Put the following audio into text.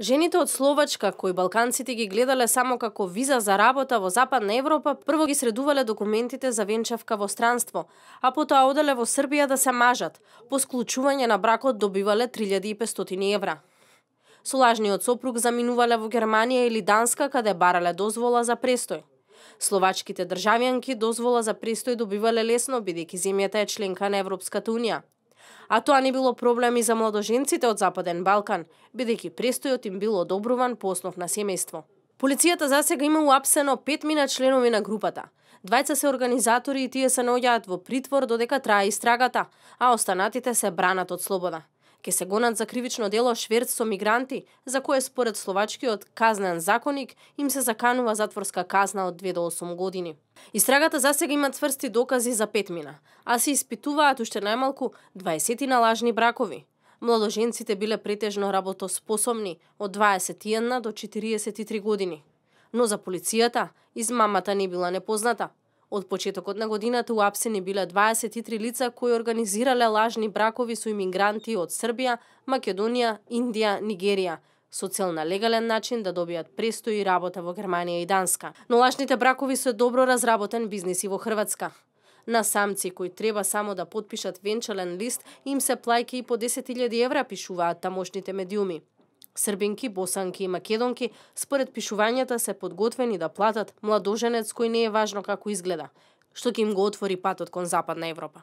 Жените од Словачка, кои балканците ги гледале само како виза за работа во Западна Европа, прво ги средувале документите за венчавка во странство, а потоа оделе во Србија да се мажат. По склучување на бракот добивале 3500 евра. Со лажниот сопруг заминувале во Германија или Данска, каде барале дозвола за престој. Словачките државјанки дозвола за престој добивале лесно, бидејќи земјата е членка на Европската унија. А тоа не било проблем и за младоженците од Западен Балкан, бидејќи престојот им бил одобруван по основ на семејство. Полицијата засега има уапсено 5 членови на групата. Двајца се организатори и тие се наоѓаат во притвор додека трае истрагата, а останатите се бранат од слобода. Ке се гонат за кривично дело шверц со мигранти, за кое според словачкиот казнен законник им се заканува затворска казна од 2 до 8 години. Истрагата засега има цврсти докази за 5, а се испитуваат уште најмалку 20 лажни бракови. Младоженците биле претежно работоспособни од 21 до 43 години. Но за полицијата измамата не била непозната. Од почетокот на годината уапсени биле 23 лица кои организирале лажни бракови со имигранти од Србија, Македонија, Индија, Нигерија, со цел на легален начин да добијат престој и работа во Германија и Данска. Но лажните бракови се добро разработен бизнис и во Хрватска. На самци кои треба само да потпишат венчален лист им се плаќа и по 10.000 евра, пишуваат тамошните медиуми. Србинки, босанки и македонки според пишувањата се подготвени да платат младоженец кој не е важно како изгледа, што ќе им го отвори патот кон Западна Европа.